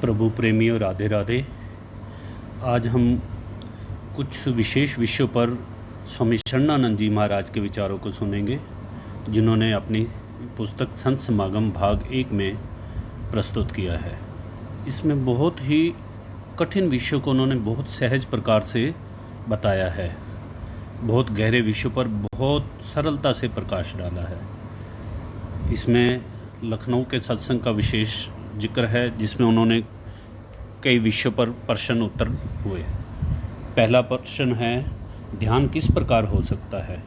प्रभु प्रेमियों, राधे राधे। आज हम कुछ विशेष विषयों पर स्वामी शरणानंद जी महाराज के विचारों को सुनेंगे, जिन्होंने अपनी पुस्तक संत समागम भाग 1 में प्रस्तुत किया है। इसमें बहुत ही कठिन विषयों को उन्होंने बहुत सहज प्रकार से बताया है। बहुत गहरे विषयों पर बहुत सरलता से प्रकाश डाला है। इसमें लखनऊ के सत्संग का विशेष जिक्र है, जिसमें उन्होंने कई विषयों पर प्रश्न उत्तर हुए। पहला प्रश्न है, ध्यान किस प्रकार हो सकता है?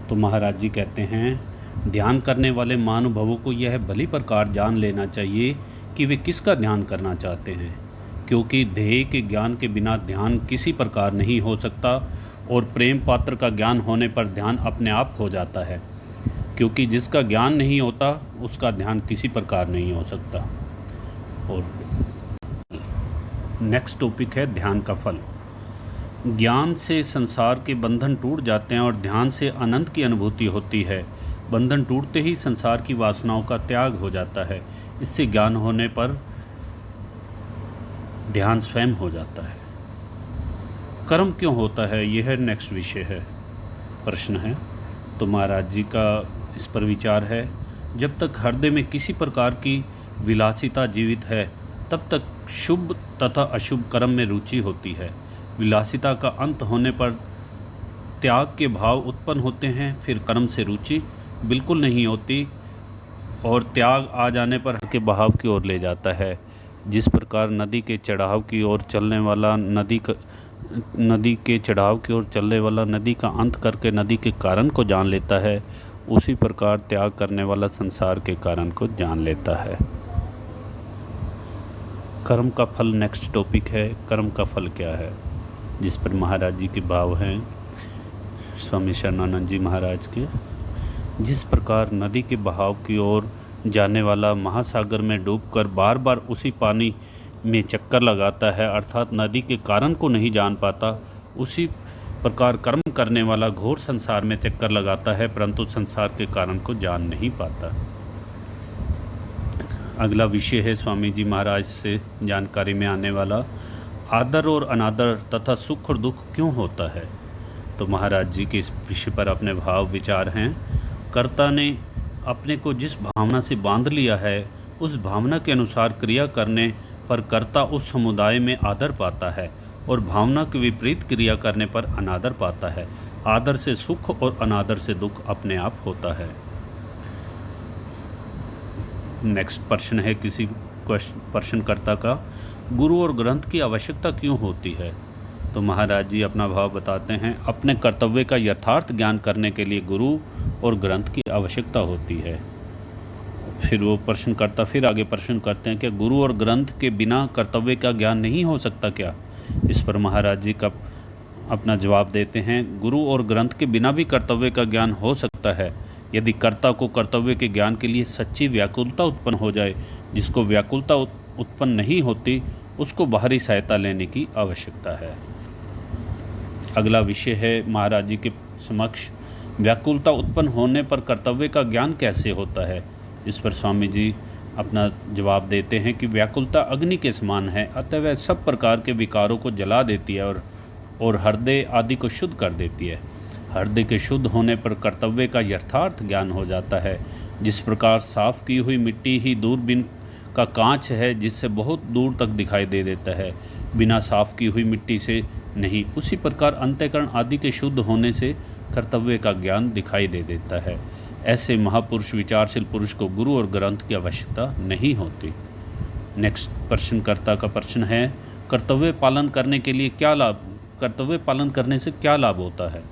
तो महाराज जी कहते हैं, ध्यान करने वाले महानुभावों को यह भली प्रकार जान लेना चाहिए कि वे किसका ध्यान करना चाहते हैं, क्योंकि ध्येय के ज्ञान के बिना ध्यान किसी प्रकार नहीं हो सकता, और प्रेम पात्र का ज्ञान होने पर ध्यान अपने आप हो जाता है, क्योंकि जिसका ज्ञान नहीं होता उसका ध्यान किसी प्रकार नहीं हो सकता। और नेक्स्ट टॉपिक है ध्यान का फल। ज्ञान से संसार के बंधन टूट जाते हैं और ध्यान से अनंत की अनुभूति होती है। बंधन टूटते ही संसार की वासनाओं का त्याग हो जाता है। इससे ज्ञान होने पर ध्यान स्वयं हो जाता है। कर्म क्यों होता है, यह नेक्स्ट विषय है, प्रश्न है। तो महाराज जी का इस पर विचार है, जब तक हृदय में किसी प्रकार की विलासिता जीवित है, तब तक शुभ तथा अशुभ कर्म में रुचि होती है। विलासिता का अंत होने पर त्याग के भाव उत्पन्न होते हैं, फिर कर्म से रुचि बिल्कुल नहीं होती और त्याग आ जाने पर के बहाव की ओर ले जाता है। जिस प्रकार नदी के चढ़ाव की ओर चलने वाला नदी का अंत करके नदी के कारण को जान लेता है, उसी प्रकार त्याग करने वाला संसार के कारण को जान लेता है। कर्म का फल नेक्स्ट टॉपिक है। कर्म का फल क्या है, जिस पर महाराज जी के भाव हैं स्वामी शरणानंद जी महाराज के। जिस प्रकार नदी के बहाव की ओर जाने वाला महासागर में डूबकर बार बार उसी पानी में चक्कर लगाता है, अर्थात नदी के कारण को नहीं जान पाता, उसी प्रकार कर्म करने वाला घोर संसार में चक्कर लगाता है, परंतु संसार के कारण को जान नहीं पाता। अगला विषय है स्वामी जी महाराज से जानकारी में आने वाला, आदर और अनादर तथा सुख और दुख क्यों होता है। तो महाराज जी के इस विषय पर अपने भाव विचार हैं। कर्ता ने अपने को जिस भावना से बांध लिया है, उस भावना के अनुसार क्रिया करने पर कर्ता उस समुदाय में आदर पाता है, और भावना के विपरीत क्रिया करने पर अनादर पाता है। आदर से सुख और अनादर से दुख अपने आप होता है। नेक्स्ट प्रश्न है किसी प्रश्नकर्ता का, गुरु और ग्रंथ की आवश्यकता क्यों होती है। तो महाराज जी अपना भाव बताते हैं, अपने कर्तव्य का यथार्थ ज्ञान करने के लिए गुरु और ग्रंथ की आवश्यकता होती है। फिर वो प्रश्नकर्ता फिर आगे प्रश्न करते हैं कि गुरु और ग्रंथ के बिना कर्तव्य का ज्ञान नहीं हो सकता क्या। इस पर महाराज जी का अपना जवाब देते हैं, गुरु और ग्रंथ के बिना भी कर्तव्य का ज्ञान हो सकता है, यदि कर्ता को कर्तव्य के ज्ञान के लिए सच्ची व्याकुलता उत्पन्न हो जाए। जिसको व्याकुलता उत्पन्न नहीं होती, उसको बाहरी सहायता लेने की आवश्यकता है। अगला विषय है महाराज जी के समक्ष, व्याकुलता उत्पन्न होने पर कर्तव्य का ज्ञान कैसे होता है। इस पर स्वामी जी अपना जवाब देते हैं कि व्याकुलता अग्नि के समान है, अतः वह सब प्रकार के विकारों को जला देती है और हृदय आदि को शुद्ध कर देती है। हृदय के शुद्ध होने पर कर्तव्य का यथार्थ ज्ञान हो जाता है। जिस प्रकार साफ़ की हुई मिट्टी ही दूरबीन का कांच है, जिससे बहुत दूर तक दिखाई दे देता है, बिना साफ़ की हुई मिट्टी से नहीं, उसी प्रकार अंतःकरण आदि के शुद्ध होने से कर्तव्य का ज्ञान दिखाई दे देता है। ऐसे महापुरुष विचारशील पुरुष को गुरु और ग्रंथ की आवश्यकता नहीं होती। नेक्स्ट प्रश्नकर्ता का प्रश्न है, कर्तव्य पालन करने के लिए क्या लाभ, कर्तव्य पालन करने से क्या लाभ होता है।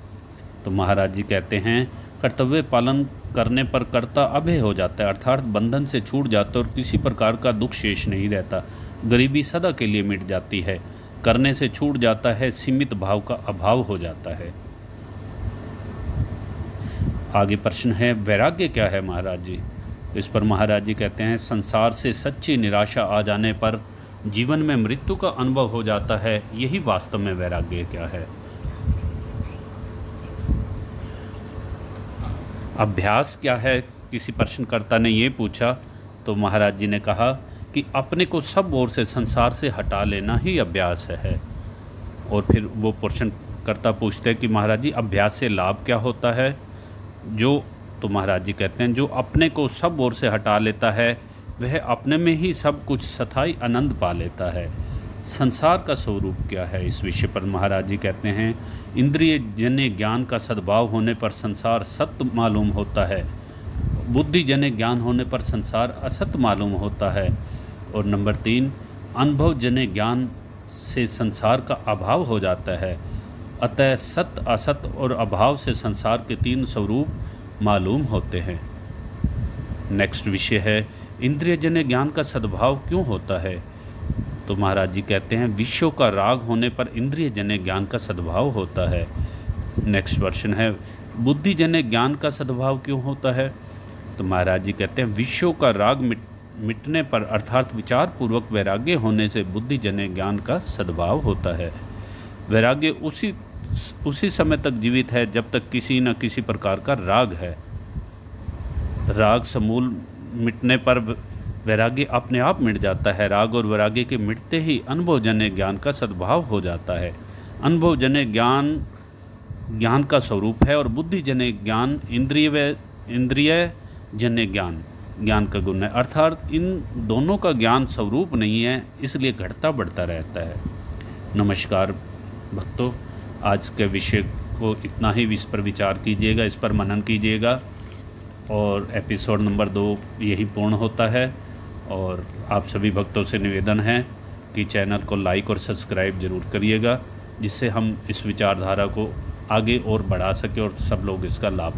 तो महाराज जी कहते हैं, कर्तव्य पालन करने पर कर्ता अभय हो जाता है, अर्थात बंधन से छूट जाता है और किसी प्रकार का दुख शेष नहीं रहता। गरीबी सदा के लिए मिट जाती है। करने से छूट जाता है, सीमित भाव का अभाव हो जाता है। आगे प्रश्न है, वैराग्य क्या है महाराज जी। इस पर महाराज जी कहते हैं, संसार से सच्ची निराशा आ जाने पर जीवन में मृत्यु का अनुभव हो जाता है, यही वास्तव में वैराग्य क्या है। अभ्यास क्या है, किसी प्रश्नकर्ता ने ये पूछा, तो महाराज जी ने कहा कि अपने को सब ओर से संसार से हटा लेना ही अभ्यास है। और फिर वो प्रश्नकर्ता पूछते हैं कि महाराज जी अभ्यास से लाभ क्या होता है। तो महाराज जी कहते हैं जो अपने को सब ओर से हटा लेता है वह अपने में ही सब कुछ स्थायी आनंद पा लेता है। संसार का स्वरूप क्या है, इस विषय पर महाराज जी कहते हैं इंद्रिय जन्य ज्ञान का सद्भाव होने पर संसार सत्य मालूम होता है, बुद्धि जन्य ज्ञान होने पर संसार असत्य मालूम होता है। और नंबर 3, अनुभव जन्य ज्ञान से संसार का अभाव हो जाता है। अतः सत्य असत्य और अभाव से संसार के 3 स्वरूप मालूम होते हैं। नेक्स्ट विषय है इंद्रियजन्य ज्ञान का सद्भाव क्यों होता है। तो महाराज जी कहते हैं विषयों का राग होने पर इंद्रियजन्य ज्ञान का सद्भाव होता है। नेक्स्ट वर्षन है बुद्धिजन्य ज्ञान का सद्भाव क्यों होता है। तो महाराज जी कहते हैं विषयों का राग मिटने पर अर्थात विचार पूर्वक वैराग्य होने से बुद्धिजन्य ज्ञान का सद्भाव होता है। वैराग्य उसी समय तक जीवित है जब तक किसी न किसी प्रकार का राग है। राग समूल मिटने पर वैराग्य अपने आप मिट जाता है। राग और वैराग्य के मिटते ही अनुभवजन्य ज्ञान का सद्भाव हो जाता है। अनुभवजन्य ज्ञान का स्वरूप है और बुद्धिजन्य ज्ञान इंद्रियजन्य ज्ञान का गुण है। अर्थात इन दोनों का ज्ञान स्वरूप नहीं है, इसलिए घटता बढ़ता रहता है। नमस्कार भक्तों, आज के विषय को इतना ही, इस पर विचार कीजिएगा, इस पर मनन कीजिएगा। और एपिसोड नंबर 2 यही पूर्ण होता है। और आप सभी भक्तों से निवेदन है कि चैनल को लाइक और सब्सक्राइब ज़रूर करिएगा, जिससे हम इस विचारधारा को आगे और बढ़ा सकें और सब लोग इसका लाभ